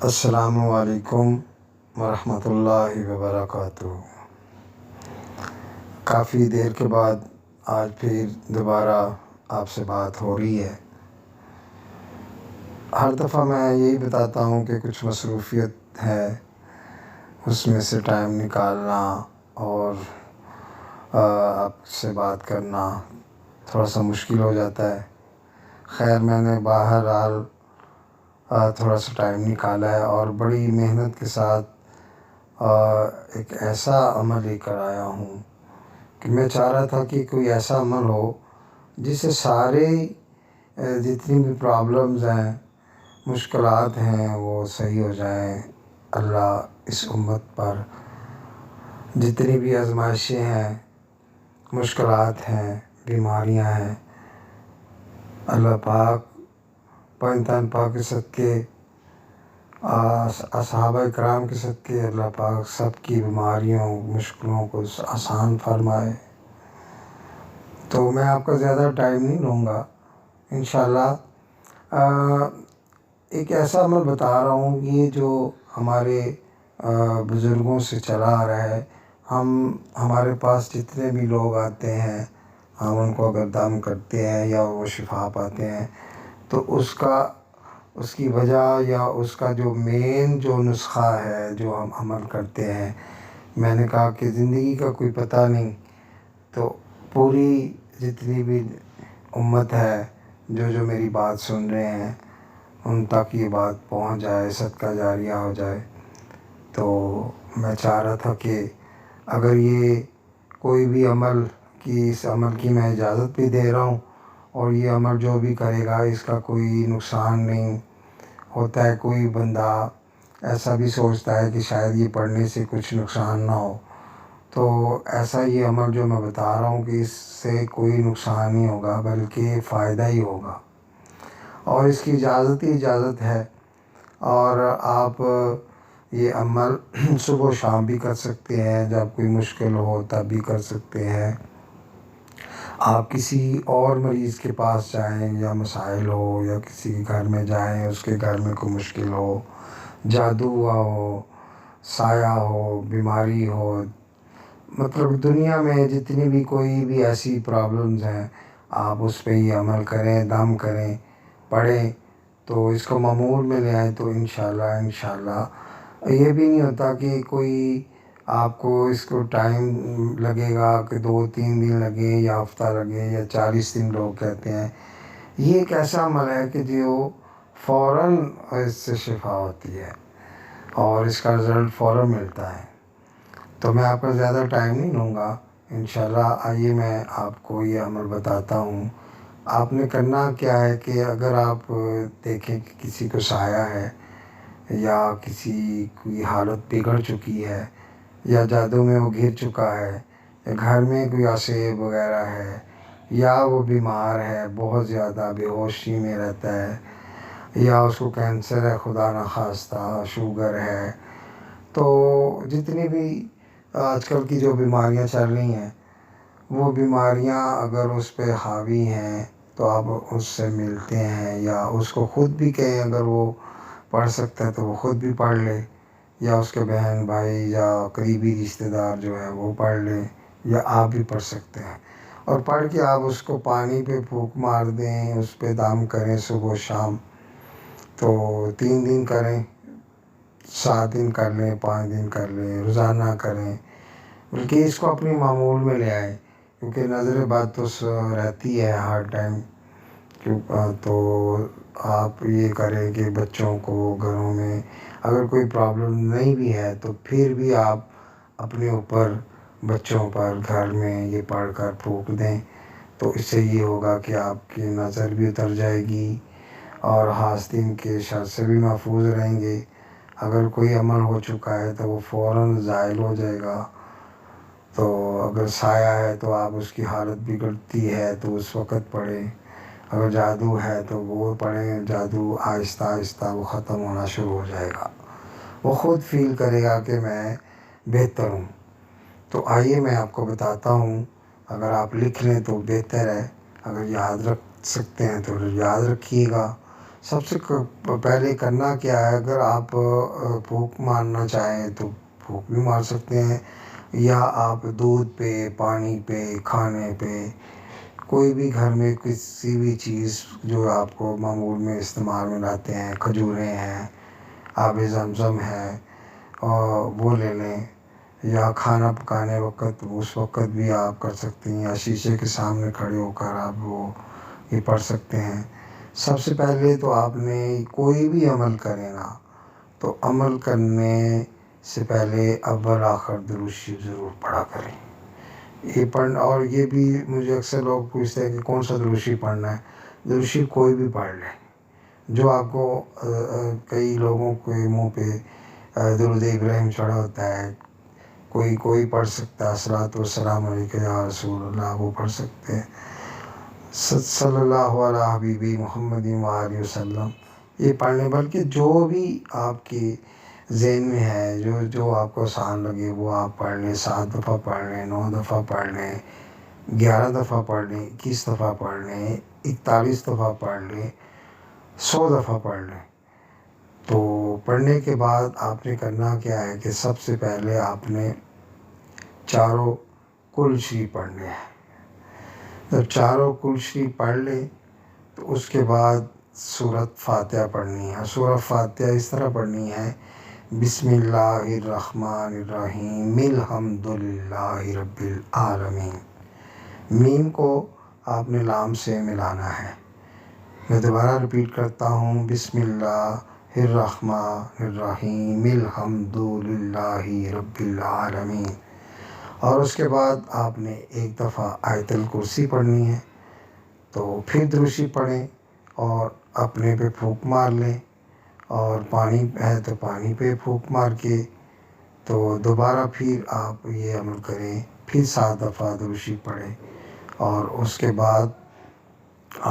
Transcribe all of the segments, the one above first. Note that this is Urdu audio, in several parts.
السلام علیکم ورحمۃ اللہ وبرکاتہ۔ کافی دیر کے بعد آج پھر دوبارہ آپ سے بات ہو رہی ہے۔ ہر دفعہ میں یہی بتاتا ہوں کہ کچھ مصروفیت ہے، اس میں سے ٹائم نکالنا اور آپ سے بات کرنا تھوڑا سا مشکل ہو جاتا ہے۔ خیر میں نے بہرحال تھوڑا سا ٹائم نکالا ہے اور بڑی محنت کے ساتھ ایک ایسا عمل لے کر آیا ہوں کہ میں چاہ رہا تھا کہ کوئی ایسا عمل ہو جس سے سارے جتنی بھی پرابلمز ہیں، مشکلات ہیں، وہ صحیح ہو جائیں۔ اللہ اس امت پر جتنی بھی آزمائشیں ہیں، مشکلات ہیں، بیماریاں ہیں، اللہ پاک پنجتن پاک کے صدقے، صحابہ کرام کے صدقے اللہ پاک سب کی بیماریوں مشکلوں کو آسان فرمائے۔ تو میں آپ کا زیادہ ٹائم نہیں لوں گا، انشاءاللہ ایک ایسا عمل بتا رہا ہوں یہ جو ہمارے بزرگوں سے چلا آ رہا ہے۔ ہمارے پاس جتنے بھی لوگ آتے ہیں، ہم ان کو اگر دم کرتے ہیں یا وہ شفا پاتے ہیں تو اس کی وجہ یا اس کا جو مین جو نسخہ ہے جو ہم عمل کرتے ہیں، میں نے کہا کہ زندگی کا کوئی پتہ نہیں، تو پوری جتنی بھی امت ہے جو میری بات سن رہے ہیں ان تک یہ بات پہنچ جائے، صدقہ جاریہ ہو جائے۔ تو میں چاہ رہا تھا کہ اگر یہ کوئی بھی اس عمل کی میں اجازت بھی دے رہا ہوں، اور یہ عمل جو بھی کرے گا اس کا کوئی نقصان نہیں ہوتا ہے۔ کوئی بندہ ایسا بھی سوچتا ہے کہ شاید یہ پڑھنے سے کچھ نقصان نہ ہو، تو ایسا یہ عمل جو میں بتا رہا ہوں کہ اس سے کوئی نقصان نہیں ہوگا بلکہ فائدہ ہی ہوگا، اور اس کی اجازت ہے۔ اور آپ یہ عمل صبح و شام بھی کر سکتے ہیں، جب کوئی مشکل ہو تب بھی کر سکتے ہیں۔ آپ کسی اور مریض کے پاس جائیں یا مسائل ہو، یا کسی کے گھر میں جائیں اس کے گھر میں کوئی مشکل ہو، جادو ہوا ہو، سایہ ہو، بیماری ہو، مطلب دنیا میں جتنی بھی کوئی بھی ایسی پرابلمز ہیں، آپ اس پہ یہ عمل کریں، دم کریں، پڑھیں، تو اس کو معمول میں لے آئیں تو انشاءاللہ یہ بھی نہیں ہوتا کہ کوئی آپ کو اس کو ٹائم لگے گا کہ 2-3 دن لگے یا ہفتہ لگے یا 40 دن لوگ کہتے ہیں۔ یہ ایک ایسا عمل ہے کہ جو فوراً اس سے شفا ہوتی ہے اور اس کا رزلٹ فوراً ملتا ہے۔ تو میں آپ کا زیادہ ٹائم نہیں لوں گا، انشاءاللہ آئیے میں آپ کو یہ عمل بتاتا ہوں۔ آپ نے کرنا کیا ہے کہ اگر آپ دیکھیں کہ کسی کو سایہ ہے یا کسی کی حالت بگڑ چکی ہے یا جادو میں وہ گر چکا ہے، یا گھر میں کوئی عصیب وغیرہ ہے، یا وہ بیمار ہے، بہت زیادہ بے ہوشی میں رہتا ہے، یا اس کو کینسر ہے، خدا نخواستہ شوگر ہے، تو جتنی بھی آج کل کی جو بیماریاں چل رہی ہیں وہ بیماریاں اگر اس پہ حاوی ہیں تو آپ اس سے ملتے ہیں، یا اس کو خود بھی کہیں اگر وہ پڑھ سکتا ہے تو وہ خود بھی پڑھ لے، یا اس کے بہن بھائی یا قریبی رشتہ دار جو ہے وہ پڑھ لیں، یا آپ بھی پڑھ سکتے ہیں، اور پڑھ کے آپ اس کو پانی پہ پھونک مار دیں، اس پہ دم کریں صبح و شام۔ تو 3 دن کریں، 7 دن کر لیں، 5 دن کر لیں، روزانہ کریں، بلکہ اس کو اپنی معمول میں لے آئیں، کیونکہ نظر بد تو رہتی ہے ہر ٹائم۔ تو آپ یہ کریں کہ بچوں کو گھروں میں اگر کوئی پرابلم نہیں بھی ہے تو پھر بھی آپ اپنے اوپر بچوں پر گھر میں یہ پڑھ کر پھونک دیں، تو اس سے یہ ہوگا کہ آپ کی نظر بھی اتر جائے گی اور حاسدین کے شر سے بھی محفوظ رہیں گے۔ اگر کوئی عمل ہو چکا ہے تو وہ فوراً زائل ہو جائے گا۔ تو اگر سایہ ہے تو آپ اس کی حالت بگڑتی ہے تو اس وقت پڑھیں، اگر جادو ہے تو وہ پڑھیں، جادو آہستہ آہستہ وہ ختم ہونا شروع ہو جائے گا، وہ خود فیل کرے گا کہ میں بہتر ہوں۔ تو آئیے میں آپ کو بتاتا ہوں، اگر آپ لکھ لیں تو بہتر ہے، اگر یاد رکھ سکتے ہیں تو یاد رکھیے گا، سب سے پہلے کرنا کیا ہے، اگر آپ پھونک مارنا چاہیں تو پھونک بھی مار سکتے ہیں، یا آپ دودھ پہ، پانی پہ، کھانے پہ، کوئی بھی گھر میں کسی بھی چیز جو آپ کو معمول میں استعمال میں لاتے ہیں، کھجوریں ہیں، آب زمزم ہے، اور وہ لے لیں، یا کھانا پکانے وقت اس وقت بھی آپ کر سکتے ہیں، یا شیشے کے سامنے کھڑے ہو کر آپ وہ یہ پڑھ سکتے ہیں۔ سب سے پہلے تو آپ نے کوئی بھی عمل کرے نا، تو عمل کرنے سے پہلے اول آخر درود شریف ضرور پڑھا کریں۔ یہ پڑھنا، اور یہ بھی مجھے اکثر لوگ پوچھتے ہیں کہ کون سا درود شریف پڑھنا ہے۔ درود شریف کوئی بھی پڑھ لیں جو آپ کو، کئی لوگوں کے منہ پہ درود ابراہیم چڑھا ہوتا ہے، کوئی پڑھ سکتا ہے الصلاۃ والسلام علیک یا رسول اللہ، وہ پڑھ سکتے ہیں صلی اللہ علیہ حبیبی محمد وآلہ وسلم، یہ پڑھ لیں۔ بلکہ جو بھی آپ کے ذہن میں ہے، جو آپ کو آسان لگے وہ آپ پڑھ لیں، 7 دفعہ پڑھ لیں، 9 دفعہ پڑھ لیں، 11 دفعہ پڑھ لیں، 21 دفعہ پڑھ لیں، 41 دفعہ پڑھ لیں، 100 دفعہ پڑھ لیں۔ تو پڑھنے کے بعد آپ نے کرنا کیا ہے کہ سب سے پہلے آپ نے چاروں کل شریف پڑھنے ہیں۔ جب چاروں کل شریف پڑھ لیں تو اس کے بعد سورۃ فاتحہ پڑھنی ہے۔ سورۃ فاتحہ اس طرح پڑھنی ہے: بسم اللہ الرحمن الرحیم الحمد للہ رب العالمین۔ میم کو آپ نے لام سے ملانا ہے۔ میں دوبارہ رپیٹ کرتا ہوں: بسم اللہ الرحمن الرحیم الحمد للہ رب العالمین۔ اور اس کے بعد آپ نے ایک دفعہ آیت الکرسی پڑھنی ہے۔ تو پھر درود شریف پڑھیں اور اپنے پہ پھونک مار لیں، اور پانی ہے تو پانی پہ پھونک مار کے تو دوبارہ پھر آپ یہ عمل کریں، پھر 7 دفعہ درود شریف پڑھیں، اور اس کے بعد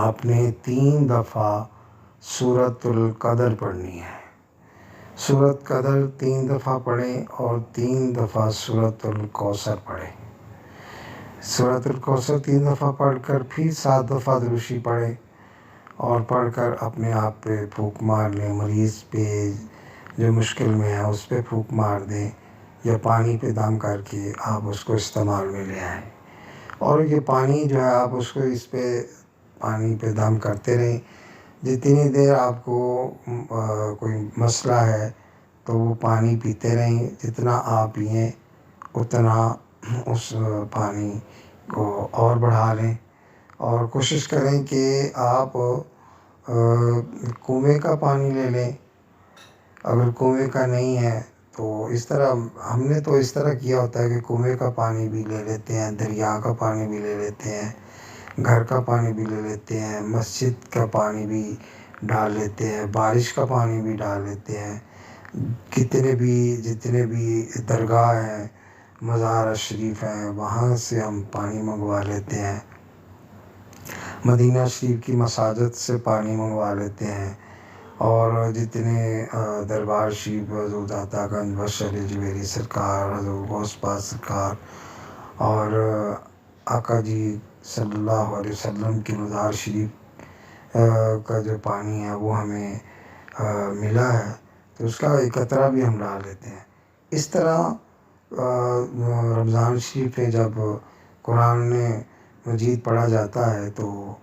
آپ نے 3 دفعہ سورۃ القدر پڑھنی ہے۔ سورۃ قدر 3 دفعہ پڑھیں، اور 3 دفعہ سورۃ الکوثر پڑھیں۔ سورۃ الکوثر 3 دفعہ پڑھ کر پھر 7 دفعہ درود شریف پڑھیں، اور پڑھ کر اپنے آپ پہ پھونک مار لیں۔ مریض پہ جو مشکل میں ہے اس پہ پھونک مار دیں، یا پانی پہ دم کر کے آپ اس کو استعمال میں لے آئیں۔ اور یہ پانی جو ہے آپ اس کو اس پہ پانی پہ دم کرتے رہیں، جتنی دیر آپ کو کوئی مسئلہ ہے تو وہ پانی پیتے رہیں، جتنا آپ پئیں اتنا اس پانی کو اور بڑھا لیں، اور کوشش کریں کہ آپ کنویں کا پانی لے لیں۔ اگر کنویں کا نہیں ہے تو اس طرح، ہم نے تو اس طرح کیا ہوتا ہے کہ کنویں کا پانی بھی لے لیتے ہیں، دریا کا پانی بھی لے لیتے ہیں، گھر کا پانی بھی لے لیتے ہیں، مسجد کا پانی بھی ڈال لیتے ہیں، بارش کا پانی بھی ڈال لیتے ہیں۔ جتنے بھی درگاہ ہیں، مزار شریف ہیں، وہاں سے ہم پانی منگوا لیتے ہیں، مدینہ شریف کی مساجد سے پانی منگوا لیتے ہیں، اور جتنے دربار شریف، حضور داتا گنج بخش علی جویری سرکار، حضور غوث پاک سرکار، اور آقا جی صلی اللہ علیہ وسلم کی مزار شریف کا جو پانی ہے وہ ہمیں ملا ہے، تو اس کا ایک قطرہ بھی ہم ڈال لیتے ہیں۔ اس طرح رمضان شریف میں جب قرآن مجید پڑھا جاتا ہے تو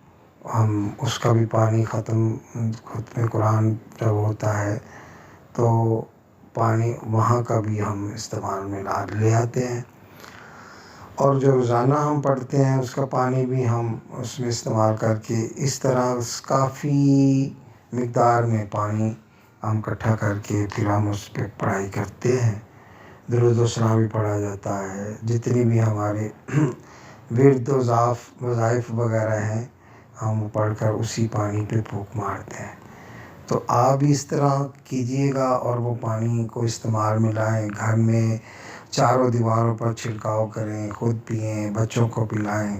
ہم اس کا بھی پانی ختم قرآن جب ہوتا ہے تو پانی وہاں کا بھی ہم استعمال میں لے آتے ہیں، اور جو روزانہ ہم پڑھتے ہیں اس کا پانی بھی ہم اس میں استعمال کر کے، اس طرح کافی مقدار میں پانی ہم اکٹھا کر کے پھر ہم اس پہ پڑھائی کرتے ہیں۔ درود و سلام بھی پڑھا جاتا ہے، جتنی بھی ہمارے ورد و وظائف وغیرہ ہیں ہم پڑھ کر اسی پانی پہ پھونک مارتے ہیں۔ تو آپ بھی اس طرح کیجئے گا، اور وہ پانی کو استعمال میں لائیں، گھر میں چاروں دیواروں پر چھڑکاؤ کریں، خود پئیں، بچوں کو پلائیں۔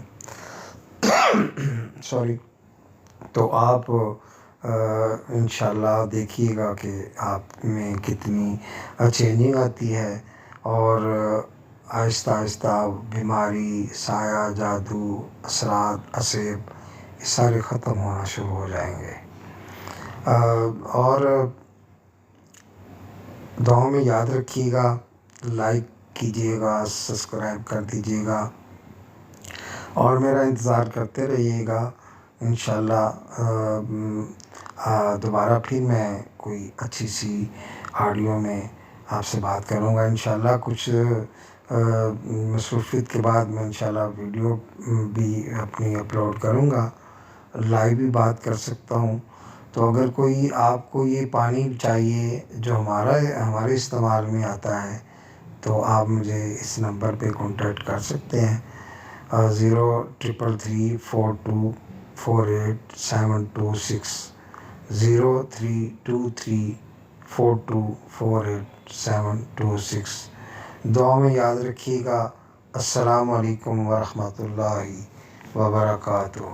تو آپ انشاءاللہ دیکھیے گا کہ آپ میں کتنی چینجنگ آتی ہے، اور آہستہ آہستہ بیماری، سایہ، جادو، اثرات، اسیب، یہ سارے ختم ہونا شروع ہو جائیں گے۔ اور دعاؤں میں یاد رکھیے گا، لائک کیجیے گا، سبسکرائب کر دیجیے گا اور میرا انتظار کرتے رہیے گا۔ انشاءاللہ دوبارہ پھر میں کوئی اچھی سی آڈیو میں آپ سے بات کروں گا انشاءاللہ۔ کچھ مصروفیت کے بعد میں انشاءاللہ ویڈیو بھی اپنی اپلوڈ کروں گا، لائیو بھی بات کر سکتا ہوں۔ تو اگر کوئی آپ کو یہ پانی چاہیے جو ہمارے استعمال میں آتا ہے تو آپ مجھے اس نمبر پہ کانٹیکٹ کر سکتے ہیں، 0333424872 0323424872۔ دعا میں یاد رکھیے گا۔ السلام علیکم ورحمۃ اللہ وبرکاتہ۔